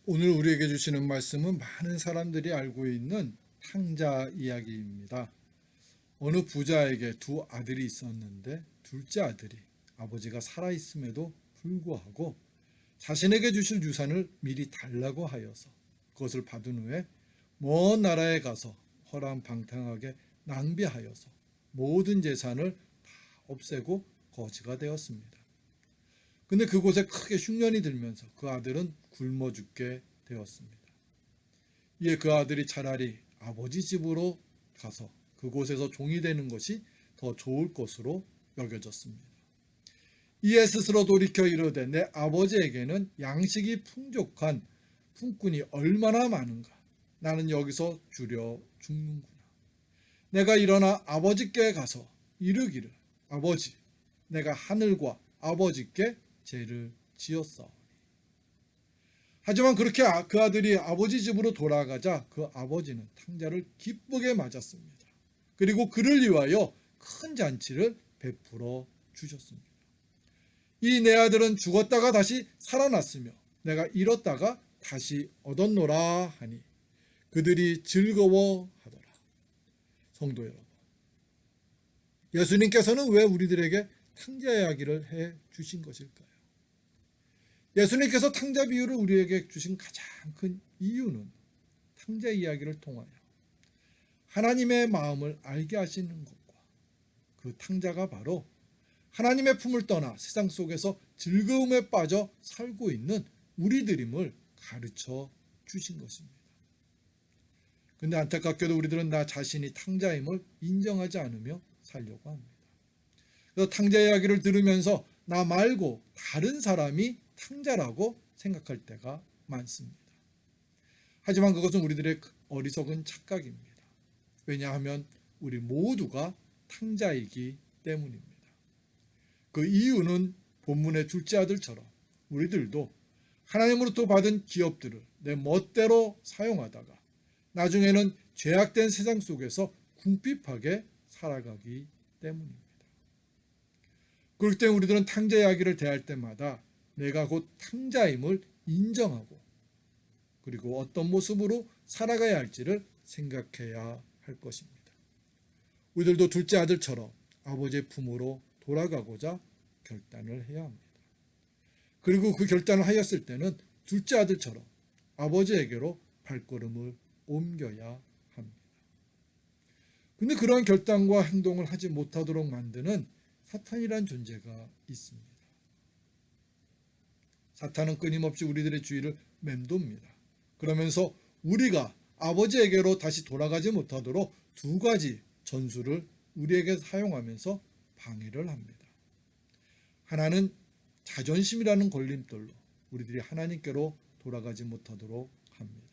오늘 우리에게 주시는 말씀은 많은 사람들이 알고 있는 탕자 이야기입니다. 어느 부자에게 두 아들이 있었는데 둘째 아들이 아버지가 살아있음에도 불구하고 자신에게 주실 유산을 미리 달라고 하여서 그것을 받은 후에 먼 나라에 가서 허랑방탕하게 낭비하여서 모든 재산을 다 없애고 거지가 되었습니다. 근데 그곳에 크게 흉년이 들면서 그 아들은 굶어 죽게 되었습니다. 이에 그 아들이 차라리 아버지 집으로 가서 그곳에서 종이 되는 것이 더 좋을 것으로 여겨졌습니다. 이에 스스로 돌이켜 이르되 내 아버지에게는 양식이 풍족한 품꾼이 얼마나 많은가. 나는 여기서 주려 죽는구나. 내가 일어나 아버지께 가서 이르기를 아버지 내가 하늘과 아버지께 죄를 지었사오니. 하지만 그렇게 그 아들이 아버지 집으로 돌아가자 그 아버지는 탕자를 기쁘게 맞았습니다. 그리고 그를 위하여 큰 잔치를 베풀어 주셨습니다. 이 내 아들은 죽었다가 다시 살아났으며 내가 잃었다가 다시 얻었노라 하니 그들이 즐거워하더라. 성도 여러분, 예수님께서는 왜 우리들에게 탕자 이야기를 해 주신 것일까요? 예수님께서 탕자 비유를 우리에게 주신 가장 큰 이유는 탕자 이야기를 통하여 하나님의 마음을 알게 하시는 것과 그 탕자가 바로 하나님의 품을 떠나 세상 속에서 즐거움에 빠져 살고 있는 우리들임을 가르쳐 주신 것입니다. 근데 안타깝게도 우리들은 나 자신이 탕자임을 인정하지 않으며 살려고 합니다. 그래서 탕자 이야기를 들으면서 나 말고 다른 사람이 탕자라고 생각할 때가 많습니다. 하지만 그것은 우리들의 어리석은 착각입니다. 왜냐하면 우리 모두가 탕자이기 때문입니다. 그 이유는 본문의 둘째 아들처럼 우리들도 하나님으로부터 받은 기업들을 내 멋대로 사용하다가 나중에는 죄악된 세상 속에서 궁핍하게 살아가기 때문입니다. 그럴 때 우리들은 탕자 이야기를 대할 때마다 내가 곧 탕자임을 인정하고 그리고 어떤 모습으로 살아가야 할지를 생각해야 할 것입니다. 우리들도 둘째 아들처럼 아버지의 품으로 돌아가고자 결단을 해야 합니다. 그리고 그 결단을 하였을 때는 둘째 아들처럼 아버지에게로 발걸음을 옮겨야 합니다. 근데 그러한 결단과 행동을 하지 못하도록 만드는 사탄이란 존재가 있습니다. 사탄은 끊임없이 우리들의 주의를 맴돕니다. 그러면서 우리가 아버지에게로 다시 돌아가지 못하도록 두 가지 전술을 우리에게 사용하면서 방해를 합니다. 하나는 자존심이라는 걸림돌로 우리들이 하나님께로 돌아가지 못하도록 합니다.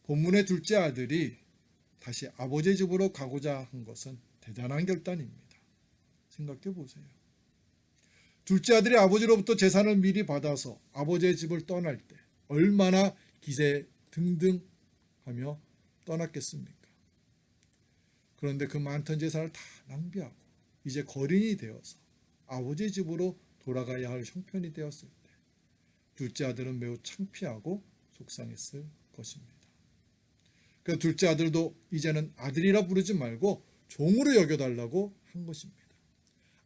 본문의 둘째 아들이 다시 아버지의 집으로 가고자 한 것은 대단한 결단입니다. 생각해 보세요. 둘째 아들이 아버지로부터 재산을 미리 받아서 아버지의 집을 떠날 때 얼마나 기세 등등하며 떠났겠습니까? 그런데 그 많던 재산을 다 낭비하고 이제 거린이 되어서 아버지의 집으로 돌아가야 할 형편이 되었을 때 둘째 아들은 매우 창피하고 속상했을 것입니다. 그래서 둘째 아들도 이제는 아들이라 부르지 말고 종으로 여겨달라고 한 것입니다.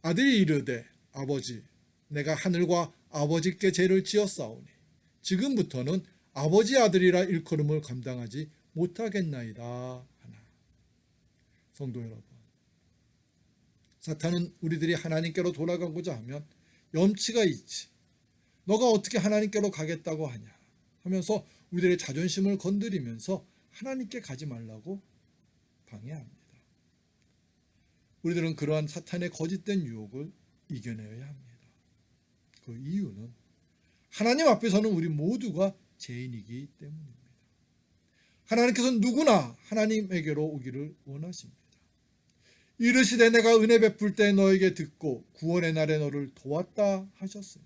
아들이 이르되 아버지 내가 하늘과 아버지께 죄를 지었사오니 지금부터는 아버지 아들이라 일컬음을 감당하지 못하겠나이다 하나. 성도 여러분, 사탄은 우리들이 하나님께로 돌아가고자 하면 염치가 있지 너가 어떻게 하나님께로 가겠다고 하냐 하면서 우리들의 자존심을 건드리면서 하나님께 가지 말라고 방해합니다. 우리들은 그러한 사탄의 거짓된 유혹을 이겨내야 합니다. 그 이유는 하나님 앞에서는 우리 모두가 죄인이기 때문입니다. 하나님께서는 누구나 하나님에게로 오기를 원하십니다. 이르시되 내가 은혜 베풀 때 너에게 듣고 구원의 날에 너를 도왔다 하셨으니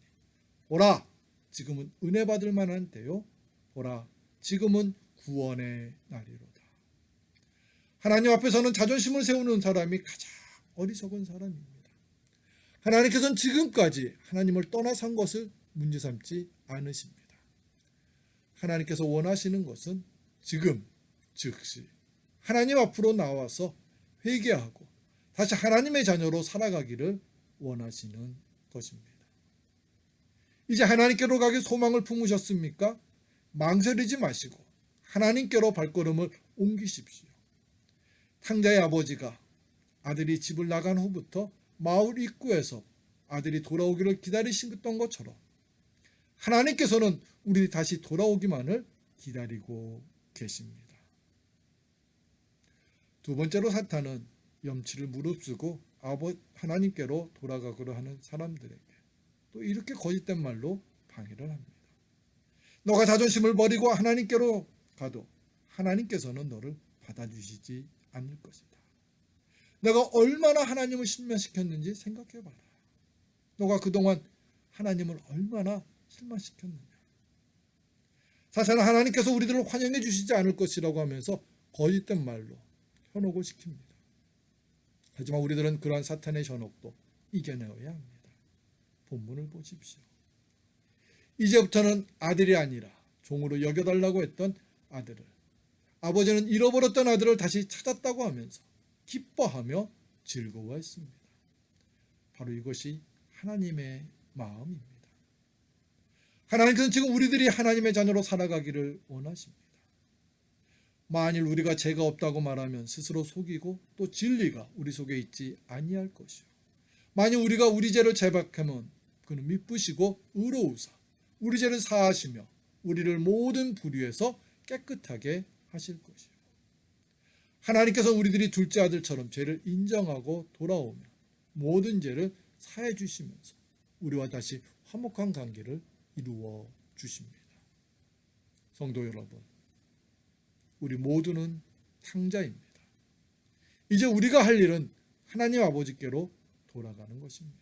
보라 지금은 은혜 받을 만한 때요 보라 지금은 구원의 날이로다. 하나님 앞에서는 자존심을 세우는 사람이 가장 어리석은 사람입니다. 하나님께서는 지금까지 하나님을 떠나 산 것을 문제 삼지 않으십니다. 하나님께서 원하시는 것은 지금 즉시 하나님 앞으로 나와서 회개하고 다시 하나님의 자녀로 살아가기를 원하시는 것입니다. 이제 하나님께로 가기 소망을 품으셨습니까? 망설이지 마시고 하나님께로 발걸음을 옮기십시오. 탕자의 아버지가 아들이 집을 나간 후부터 마을 입구에서 아들이 돌아오기를 기다리셨던 것처럼 하나님께서는 우리 다시 돌아오기만을 기다리고 계십니다. 두 번째로 사탄은 염치를 무릅쓰고 하나님께로 돌아가고자 하는 사람들에게 또 이렇게 거짓된 말로 방해를 합니다. 너가 자존심을 버리고 하나님께로 가도 하나님께서는 너를 받아주시지 않을 것이다. 내가 얼마나 하나님을 실망시켰는지 생각해봐라. 너가 그동안 하나님을 얼마나 실망시켰느냐. 사실은 하나님께서 우리들을 환영해 주시지 않을 것이라고 하면서 거짓된 말로 현혹을 시킵니다. 하지만 우리들은 그러한 사탄의 현혹도 이겨내어야 합니다. 본문을 보십시오. 이제부터는 아들이 아니라 종으로 여겨달라고 했던 아들을 아버지는 잃어버렸던 아들을 다시 찾았다고 하면서 기뻐하며 즐거워했습니다. 바로 이것이 하나님의 마음입니다. 하나님께서는 지금 우리들이 하나님의 자녀로 살아가기를 원하십니다. 만일 우리가 죄가 없다고 말하면 스스로 속이고 또 진리가 우리 속에 있지 아니할 것이요. 만일 우리가 우리 죄를 자백하면 그는 미쁘시고 의로우사 우리 죄를 사하시며 우리를 모든 불의에서 깨끗하게 하실 것이요. 하나님께서 우리들이 둘째 아들처럼 죄를 인정하고 돌아오며 모든 죄를 사해 주시면서 우리와 다시 화목한 관계를 이루어 주십니다. 성도 여러분, 우리 모두는 탕자입니다. 이제 우리가 할 일은 하나님 아버지께로 돌아가는 것입니다.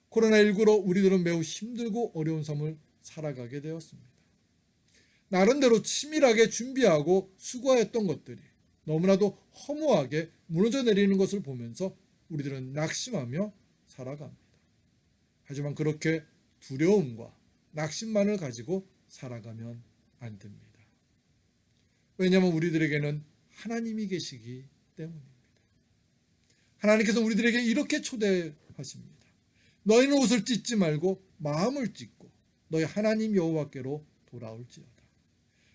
코로나19로 우리들은 매우 힘들고 어려운 삶을 살아가게 되었습니다. 나름대로 치밀하게 준비하고 수고했던 것들이 너무나도 허무하게 무너져 내리는 것을 보면서 우리들은 낙심하며 살아갑니다. 하지만 그렇게 두려움과 낙심만을 가지고 살아가면 안 됩니다. 왜냐하면 우리들에게는 하나님이 계시기 때문입니다. 하나님께서 우리들에게 이렇게 초대하십니다. 너희는 옷을 찢지 말고 마음을 찢고 너희 하나님 여호와께로 돌아올지어다.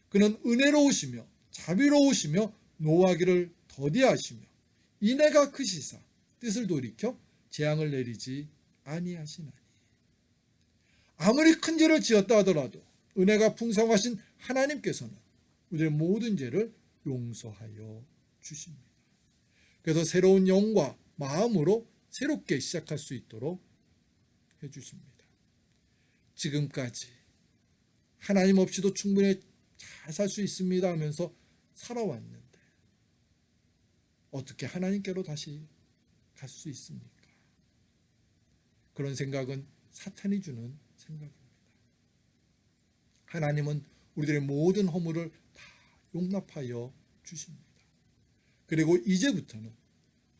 그는 은혜로우시며 자비로우시며 노하기를 더디하시며 인애가 크시사 뜻을 돌이켜 재앙을 내리지 아니하시나니. 아무리 큰 죄를 지었다 하더라도 은혜가 풍성하신 하나님께서는 우리의 모든 죄를 용서하여 주십니다. 그래서 새로운 영과 마음으로 새롭게 시작할 수 있도록 해주십니다. 지금까지 하나님 없이도 충분히 잘 살 수 있습니다 하면서 살아왔는데 어떻게 하나님께로 다시 갈 수 있습니까? 그런 생각은 사탄이 주는 생각입니다. 하나님은 우리들의 모든 허물을 다 용납하여 주십니다. 그리고 이제부터는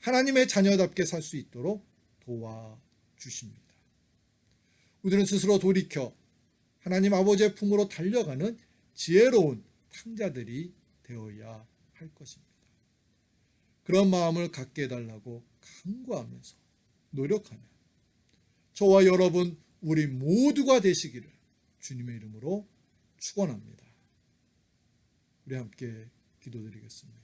하나님의 자녀답게 살 수 있도록 도와주십니다. 우리는 스스로 돌이켜 하나님 아버지의 품으로 달려가는 지혜로운 탕자들이 되어야 할 것입니다. 그런 마음을 갖게 해달라고 간구하면서 노력하며 저와 여러분 우리 모두가 되시기를 주님의 이름으로 축원합니다. 우리 함께 기도드리겠습니다.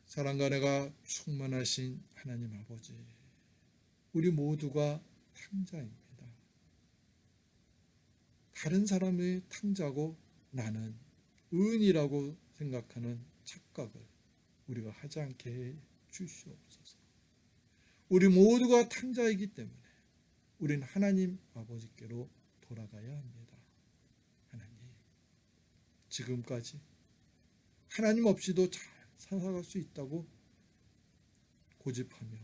사랑과 은혜가 충만하신 하나님 아버지, 우리 모두가 탕자입니다. 다른 사람의 탕자고 나는 의인이라고 생각하는 착각을 우리가 하지 않게 해 주시옵소서. 우리 모두가 탕자이기 때문에 우리는 하나님 아버지께로 돌아가야 합니다. 하나님, 지금까지 하나님 없이도 잘 살아갈 수 있다고 고집하며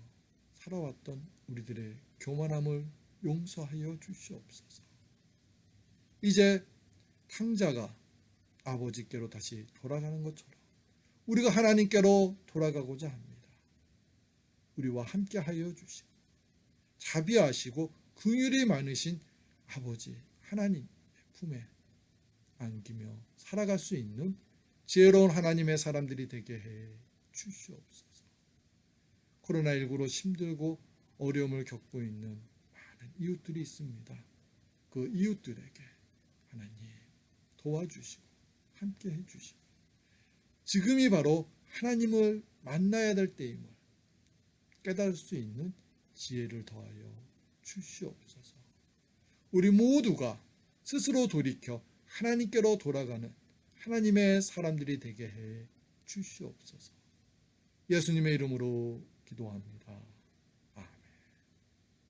살아왔던 우리들의 교만함을 용서하여 주시옵소서. 이제 탕자가 아버지께로 다시 돌아가는 것처럼 우리가 하나님께로 돌아가고자 합니다. 우리와 함께 하여 주시고 자비하시고 긍휼이 많으신 아버지 하나님 품에 안기며 살아갈 수 있는 지혜로운 하나님의 사람들이 되게 해 주시옵소서. 코로나19로 힘들고 어려움을 겪고 있는 많은 이웃들이 있습니다. 그 이웃들에게 하나님 도와주시고 함께 해주시고 지금이 바로 하나님을 만나야 될 때임을 깨달을 수 있는 지혜를 더하여 주시옵소서. 우리 모두가 스스로 돌이켜 하나님께로 돌아가는 하나님의 사람들이 되게 해 주시옵소서. 예수님의 이름으로 기도합니다.